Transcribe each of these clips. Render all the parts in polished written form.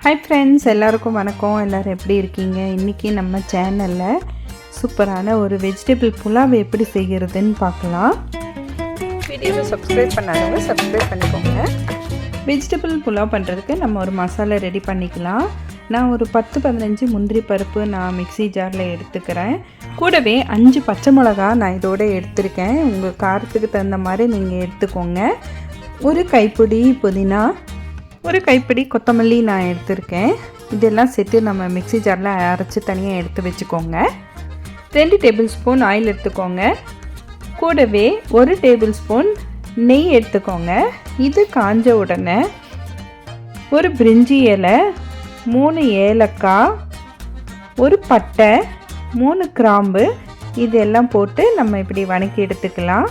Hi friends, எல்லாருக்கும் வணக்கம். எல்லோரும் எப்படி இருக்கீங்க? இன்றைக்கி நம்ம சேனலில் சூப்பரான ஒரு வெஜிடபிள் புலாவ் எப்படி செய்கிறதுன்னு பார்க்கலாம். வீடியோவை சப்ஸ்கிரைப் பண்ணாதவங்க சப்ஸ்கிரைப் பண்ணிக்கோங்க. வெஜிடபிள் புலாவ் பண்ணுறதுக்கு நம்ம ஒரு மசாலா ரெடி பண்ணிக்கலாம். நான் ஒரு 10-15 முந்திரி பருப்பு நான் மிக்ஸி ஜாரில் எடுத்துக்கிறேன். கூடவே 5 பச்சை மிளகா நான் இதோடு எடுத்திருக்கேன். உங்கள் காரத்துக்கு தகுந்த மாதிரி நீங்கள் எடுத்துக்கோங்க. ஒரு கைப்பிடி புதினா, ஒரு கைப்பிடி கொத்தமல்லி நான் எடுத்திருக்கேன். இதெல்லாம் சேர்த்து நம்ம மிக்ஸி ஜாரில் அரைச்சி தனியாக எடுத்து வச்சுக்கோங்க. 2 டேபிள் ஸ்பூன் ஆயில் எடுத்துக்கோங்க. கூடவே 1 டேபிள் ஸ்பூன் நெய் எடுத்துக்கோங்க. இது காஞ்ச உடனே ஒரு பிரிஞ்சி இலை, 3 ஏலக்காய், ஒரு பட்டை, 3 கிராம்பு இதெல்லாம் போட்டு நம்ம இப்படி வணக்கி எடுத்துக்கலாம்.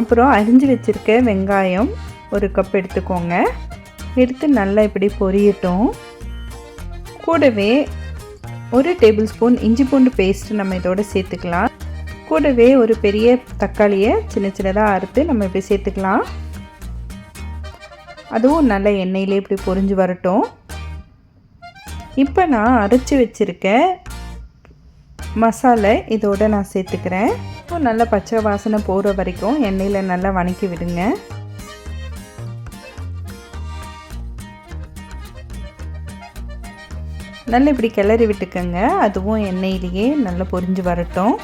அப்புறம் அரிஞ்சு வச்சுருக்க வெங்காயம் 1 கப் எடுத்துக்கோங்க. எடுத்து நல்லா இப்படி பொரியட்டும். கூடவே 1 டேபிள் ஸ்பூன் இஞ்சி பூண்டு பேஸ்ட் நம்ம இதோடு சேர்த்துக்கலாம். கூடவே ஒரு பெரிய தக்காளியை சின்ன சின்னதாக அறுத்து நம்ம இப்படி சேர்த்துக்கலாம். அதுவும் நல்ல எண்ணெயிலே இப்படி பொரிஞ்சு வரட்டும். இப்போ நான் அரைச்சி வச்சுருக்க மசாலா இதோடு நான் சேர்த்துக்கிறேன். இப்போ நல்லா பச்சை வாசனை போகிற வரைக்கும் எண்ணெயில் நல்லா வணக்கி விடுங்க. நல்லா இப்படி கிளறி விட்டுக்கோங்க. அதுவும் எண்ணெயிலேயே நல்லா பொரிஞ்சு வரட்டும்.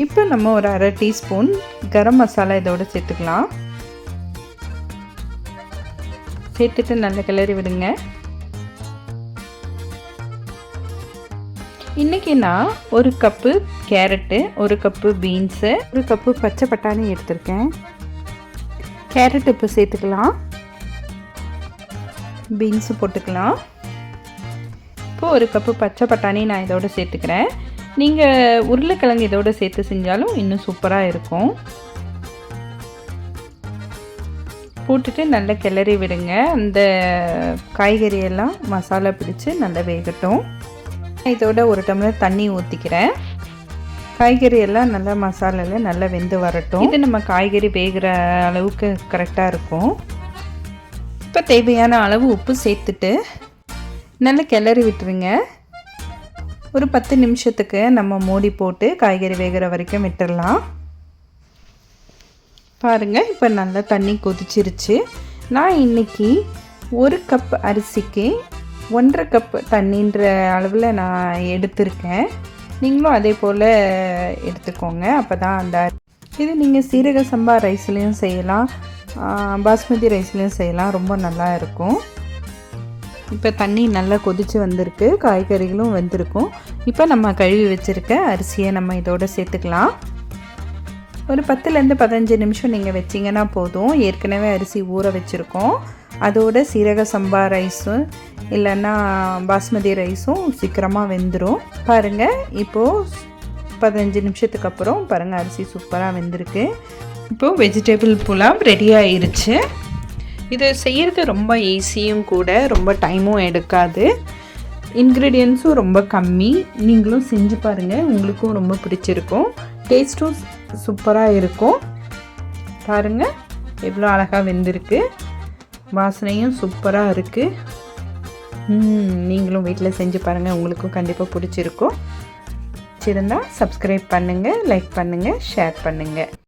இப்போ நம்ம ஒரு 1/2 டீஸ்பூன் கரம் மசாலா இதோடு சேர்த்துக்கலாம். சேர்த்துட்டு நல்லா கிளறி விடுங்க. இன்றைக்கி நான் 1 cup carrot, 1 cup beans, 1 cup பச்சை பட்டாணி எடுத்திருக்கேன். கேரட் இப்போ சேர்த்துக்கலாம். பீன்ஸு போட்டுக்கலாம். இப்போது 1 கப்பு பச்சை பட்டாணி நான் இதோடு சேர்த்துக்கிறேன். நீங்கள் உருளைக்கிழங்கு இதோடு சேர்த்து செஞ்சாலும் இன்னும் சூப்பராக இருக்கும். போட்டுட்டு நல்லா கிளறி விடுங்க. அந்த காய்கறியெல்லாம் மசாலா பிடிச்சி நல்லா வேகட்டும். இதோட 1 டம்ளர் தண்ணி ஊற்றிக்கிறேன். காய்கறியெல்லாம் நல்லா மசாலாவில் நல்லா வெந்து வரட்டும். இது நம்ம காய்கறி வேகிற அளவுக்கு கரெக்டாக இருக்கும். இப்போ தேவையான அளவு உப்பு சேர்த்துட்டு நல்லா கிளறி விட்டுருங்க. ஒரு 10 நிமிஷத்துக்கு நம்ம மூடி போட்டு காய்கறி வேகிற வரைக்கும் விட்டுடலாம். பாருங்கள், இப்போ நல்லா தண்ணி கொதிச்சிருச்சு. நான் இன்றைக்கி 1 கப் அரிசிக்கு 1.5 கப் தண்ணின்ற அளவில் நான் எடுத்திருக்கேன். நீங்களும் அதே போல் எடுத்துக்கோங்க. அப்போ தான் அந்த இது நீங்கள் சீரக சம்பா ரைஸ்லேயும் செய்யலாம், பாஸ்மதி ரைஸ்லேயும் செய்யலாம். ரொம்ப நல்லா இருக்கும். இப்போ தண்ணி நல்லா கொதித்து வந்திருக்கு, காய்கறிகளும் வெந்திருக்கும். இப்போ நம்ம கழுவி வச்சுருக்க அரிசியை நம்ம இதோடு சேர்த்துக்கலாம். ஒரு 10-15 நிமிஷம் நீங்கள் வச்சிங்கன்னா போதும். ஏற்கனவே அரிசி ஊற வச்சுருக்கோம். அதோட சீரக சம்பா ரைஸும் இல்லைன்னா பாஸ்மதி ரைஸும் சீக்கிரமாக வெந்துடும். பாருங்கள், இப்போது 15 நிமிஷத்துக்கு அப்புறம் பாருங்கள் அரிசி சூப்பராக வெந்திருக்கு. இப்போது வெஜிடபிள் புலாவ் ரெடி ஆயிருச்சு. இது செய்கிறது ரொம்ப ஈஸியும் கூட, ரொம்ப டைமும் எடுக்காது. இன்க்ரீடியன்ஸும் ரொம்ப கம்மி. நீங்களும் செஞ்சு பாருங்கள், உங்களுக்கும் ரொம்ப பிடிச்சிருக்கும். டேஸ்ட்டும் சூப்பராக இருக்கும். பாருங்கள் எவ்வளோ அழகாக வெந்திருக்கு. வாசனையும் சூப்பராக இருக்குது. நீங்களும் வீட்டில் செஞ்சு பாருங்கள், உங்களுக்கும் கண்டிப்பாக பிடிச்சிருக்கும். பிடிச்சிருந்தால் சப்ஸ்கிரைப் பண்ணுங்கள், லைக் பண்ணுங்கள், ஷேர் பண்ணுங்கள்.